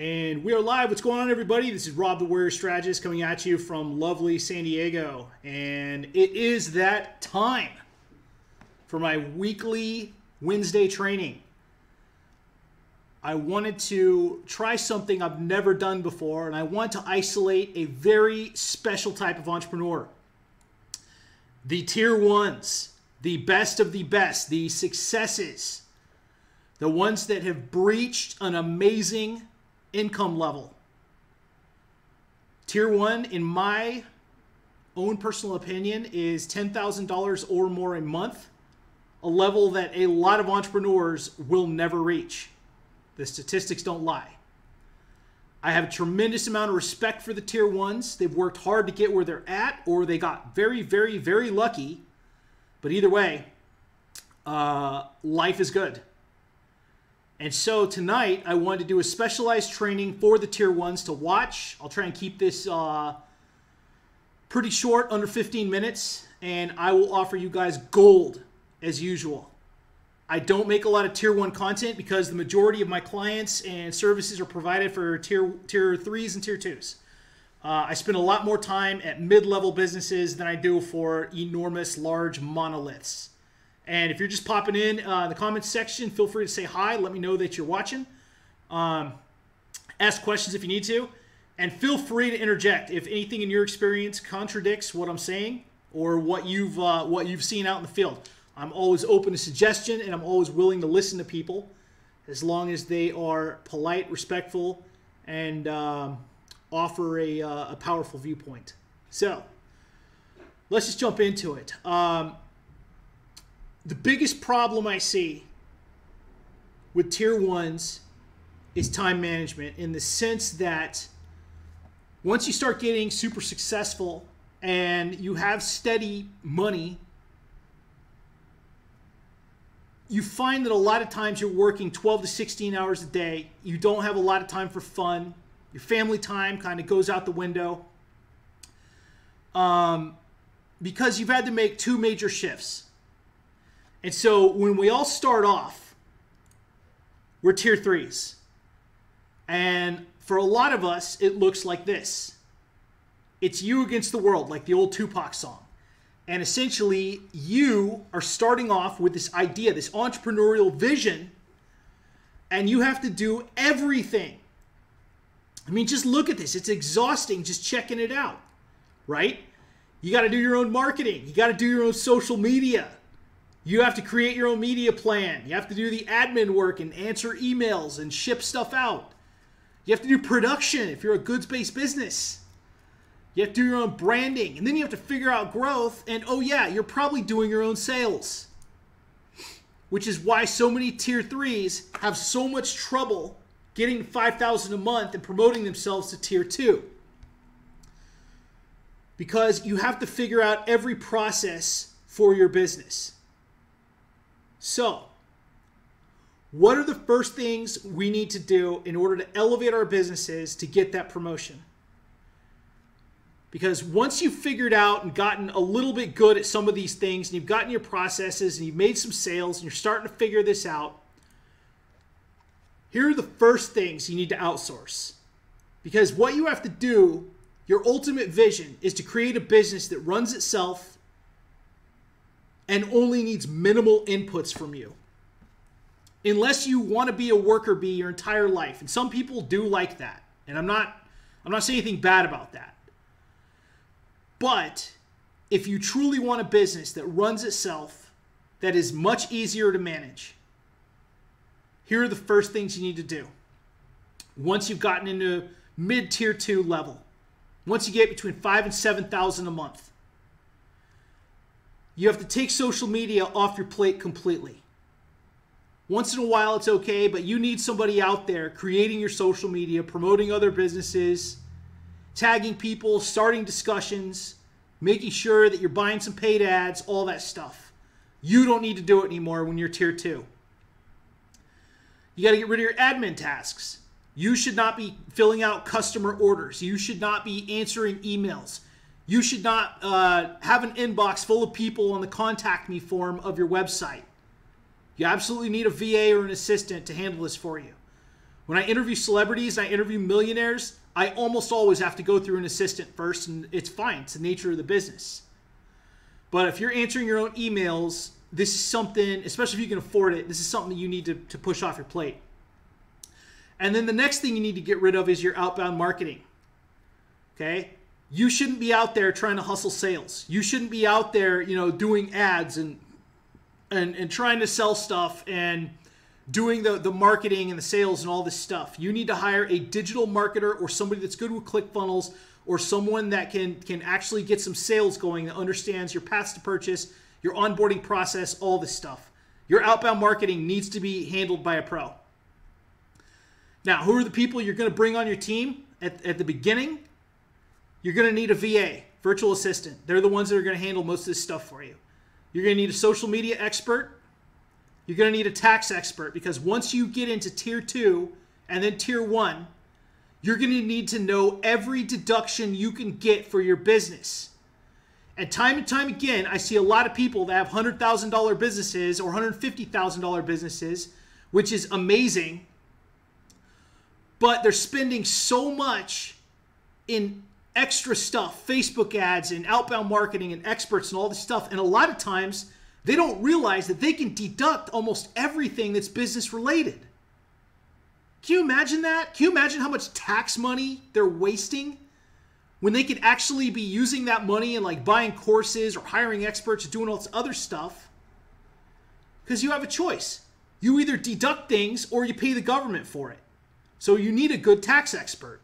And we are live. What's going on, everybody? This is Rob the Warrior Strategist coming at you from lovely San Diego. And it is that time for my weekly Wednesday training. I wanted to try something I've never done before, and I want to isolate a very special type of entrepreneur. The tier ones, the best of the best, the successes, the ones that have breached an amazing income level. Tier one, in my own personal opinion, is $10,000 or more a month, a level that a lot of entrepreneurs will never reach. The statistics don't lie. I have a tremendous amount of respect for the tier ones. They've worked hard to get where they're at, or they got very, very, very lucky. But either way, life is good. And so tonight, I wanted to do a specialized training for the tier ones to watch. I'll try and keep this pretty short, under 15 minutes, and I will offer you guys gold as usual. I don't make a lot of tier one content because the majority of my clients and services are provided for tier threes and tier twos. I spend a lot more time at mid-level businesses than I do for enormous, large monoliths. And if you're just popping in the comments section, feel free to say hi. Let me know that you're watching. Ask questions if you need to. And feel free to interject if anything in your experience contradicts what I'm saying or what you've seen out in the field. I'm always open to suggestion, and I'm always willing to listen to people as long as they are polite, respectful, and offer a powerful viewpoint. So let's just jump into it. The biggest problem I see with tier ones is time management, in the sense that once you start getting super successful and you have steady money, you find that a lot of times you're working 12 to 16 hours a day. You don't have a lot of time for fun. Your family time kind of goes out the window because you've had to make two major shifts. And so when we all start off, we're tier threes. And for a lot of us, it looks like this. It's you against the world, like the old Tupac song. And essentially, you are starting off with this idea, this entrepreneurial vision, and you have to do everything. I mean, just look at this. It's exhausting just checking it out, right? You got to do your own marketing. You got to do your own social media. You have to create your own media plan. You have to do the admin work and answer emails and ship stuff out. You have to do production if you're a goods-based business. You have to do your own branding. And then you have to figure out growth. And oh yeah, you're probably doing your own sales. Which is why so many tier threes have so much trouble getting $5,000 a month and promoting themselves to tier two. Because you have to figure out every process for your business. So, what are the first things we need to do in order to elevate our businesses to get that promotion? Because once you've figured out and gotten a little bit good at some of these things, and you've gotten your processes, and you've made some sales, and you're starting to figure this out, here are the first things you need to outsource. Because what you have to do, your ultimate vision, is to create a business that runs itself and only needs minimal inputs from you. Unless you want to be a worker bee your entire life. And some people do like that. And I'm not saying anything bad about that. But if you truly want a business that runs itself, that is much easier to manage, here are the first things you need to do. Once you've gotten into mid-tier 2 level, once you get between $5,000 and $7,000 a month, you have to take social media off your plate completely. Once in a while it's okay, but you need somebody out there creating your social media, promoting other businesses, tagging people, starting discussions, making sure that you're buying some paid ads, all that stuff. You don't need to do it anymore when you're tier 2. You got to get rid of your admin tasks. You should not be filling out customer orders. You should not be answering emails. You should not have an inbox full of people on the contact me form of your website. You absolutely need a VA or an assistant to handle this for you. When I interview celebrities and I interview millionaires, I almost always have to go through an assistant first, and it's fine. It's the nature of the business. But if you're answering your own emails, this is something, especially if you can afford it, this is something that you need to push off your plate. And then the next thing you need to get rid of is your outbound marketing. Okay? You shouldn't be out there trying to hustle sales. You shouldn't be out there, doing ads and trying to sell stuff and doing the marketing and the sales and all this stuff. You need to hire a digital marketer or somebody that's good with ClickFunnels, or someone that can actually get some sales going, that understands your paths to purchase, your onboarding process, all this stuff. Your outbound marketing needs to be handled by a pro. Now, who are the people you're going to bring on your team at the beginning? You're going to need a VA, virtual assistant. They're the ones that are going to handle most of this stuff for you. You're going to need a social media expert. You're going to need a tax expert, because once you get into tier 2 and then tier 1, you're going to need to know every deduction you can get for your business. And time again, I see a lot of people that have $100,000 businesses or $150,000 businesses, which is amazing, but they're spending so much in extra stuff, Facebook ads and outbound marketing and experts and all this stuff. And a lot of times they don't realize that they can deduct almost everything that's business related. Can you imagine that? Can you imagine how much tax money they're wasting when they could actually be using that money and like buying courses or hiring experts or doing all this other stuff? Because you have a choice. You either deduct things or you pay the government for it. So you need a good tax expert.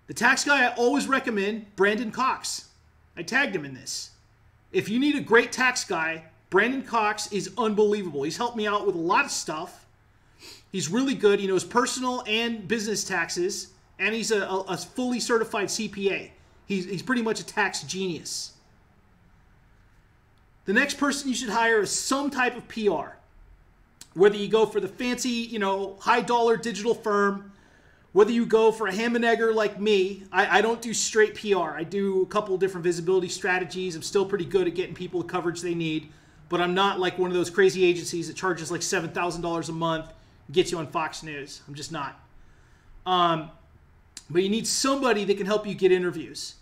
The tax guy I always recommend, Brandon Cox. I tagged him in this. If you need a great tax guy, Brandon Cox is unbelievable. He's helped me out with a lot of stuff. He's really good. He knows personal and business taxes, and he's a fully certified CPA. He's pretty much a tax genius. The next person you should hire is some type of PR. Whether you go for the fancy, high-dollar digital firm, whether you go for a ham and egger like me. I don't do straight PR. I do a couple of different visibility strategies. I'm still pretty good at getting people the coverage they need, but I'm not like one of those crazy agencies that charges like $7,000 a month, gets you on Fox News. I'm just not. But you need somebody that can help you get interviews.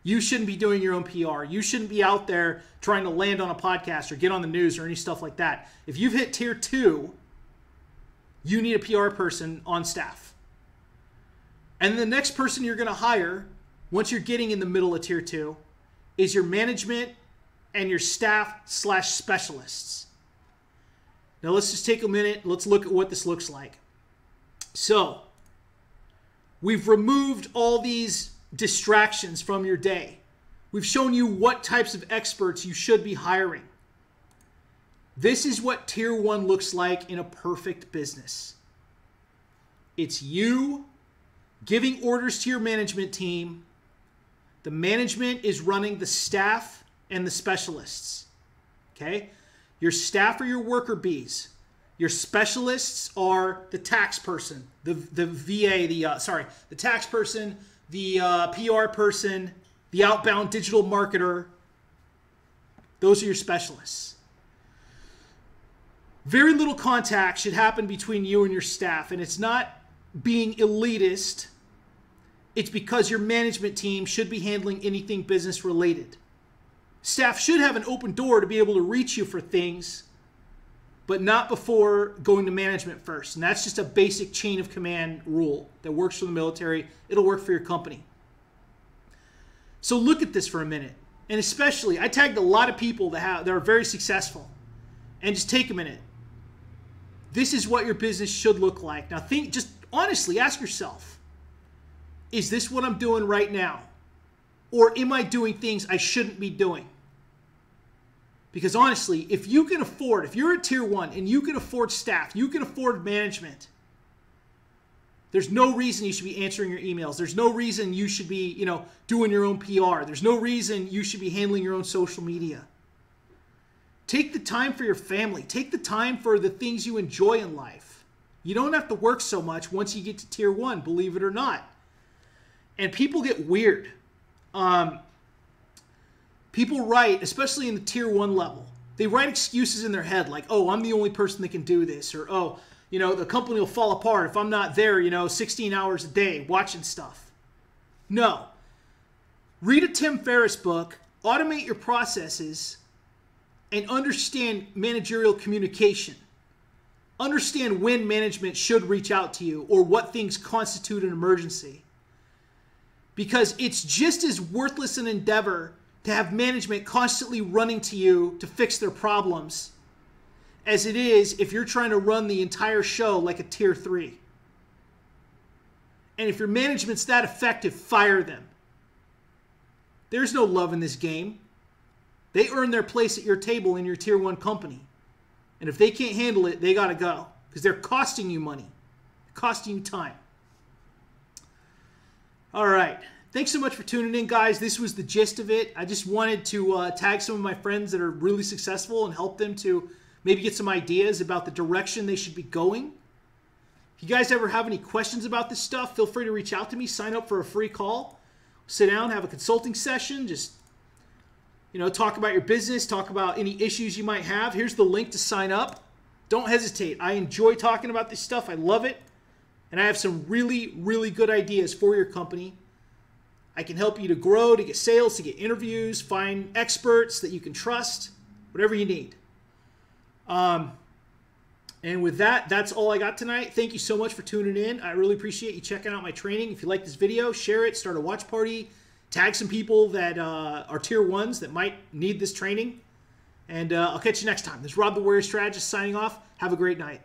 You shouldn't be doing your own PR. You shouldn't be out there trying to land on a podcast or get on the news or any stuff like that. If you've hit tier 2, you need a PR person on staff. And the next person you're going to hire, once you're getting in the middle of tier 2, is your management and your staff/specialists. Now let's just take a minute. Let's look at what this looks like. So we've removed all these distractions from your day. We've shown you what types of experts you should be hiring. This is what tier 1 looks like in a perfect business. It's you giving orders to your management team. The management is running the staff and the specialists. Okay? Your staff are your worker bees. Your specialists are the tax person, the VA, the tax person, the PR person, the outbound digital marketer. Those are your specialists. Very little contact should happen between you and your staff, and it's not being elitist. It's because your management team should be handling anything business related. Staff should have an open door to be able to reach you for things, but not before going to management first. And that's just a basic chain of command rule that works for the military. It'll work for your company. So look at this for a minute. And especially, I tagged a lot of people that are very successful. And just take a minute. This is what your business should look like. Now just honestly ask yourself, is this what I'm doing right now? Or am I doing things I shouldn't be doing? Because honestly, if you can afford, if you're at tier 1 and you can afford staff, you can afford management, there's no reason you should be answering your emails. There's no reason you should be, doing your own PR. There's no reason you should be handling your own social media. Take the time for your family. Take the time for the things you enjoy in life. You don't have to work so much once you get to tier 1, believe it or not. And people get weird. People write, especially in the tier 1 level, they write excuses in their head like, oh, I'm the only person that can do this, or oh, the company will fall apart if I'm not there, 16 hours a day watching stuff. No. Read a Tim Ferriss book, automate your processes, and understand managerial communication. Understand when management should reach out to you or what things constitute an emergency. Because it's just as worthless an endeavor to have management constantly running to you to fix their problems as it is if you're trying to run the entire show like a tier 3. And if your management's that effective, fire them. There's no love in this game. They earn their place at your table in your tier 1 company. And if they can't handle it, they got to go. Because they're costing you money. Costing you time. All right. Thanks so much for tuning in, guys. This was the gist of it. I just wanted to tag some of my friends that are really successful and help them to maybe get some ideas about the direction they should be going. If you guys ever have any questions about this stuff, feel free to reach out to me. Sign up for a free call. Sit down, have a consulting session. Just, talk about your business, talk about any issues you might have. Here's the link to sign up. Don't hesitate. I enjoy talking about this stuff. I love it. And I have some really, really good ideas for your company. I can help you to grow, to get sales, to get interviews, find experts that you can trust, whatever you need. And with that, that's all I got tonight. Thank you so much for tuning in. I really appreciate you checking out my training. If you like this video, share it, start a watch party, tag some people that are tier 1s that might need this training. And I'll catch you next time. This is Rob the Warrior Strategist signing off. Have a great night.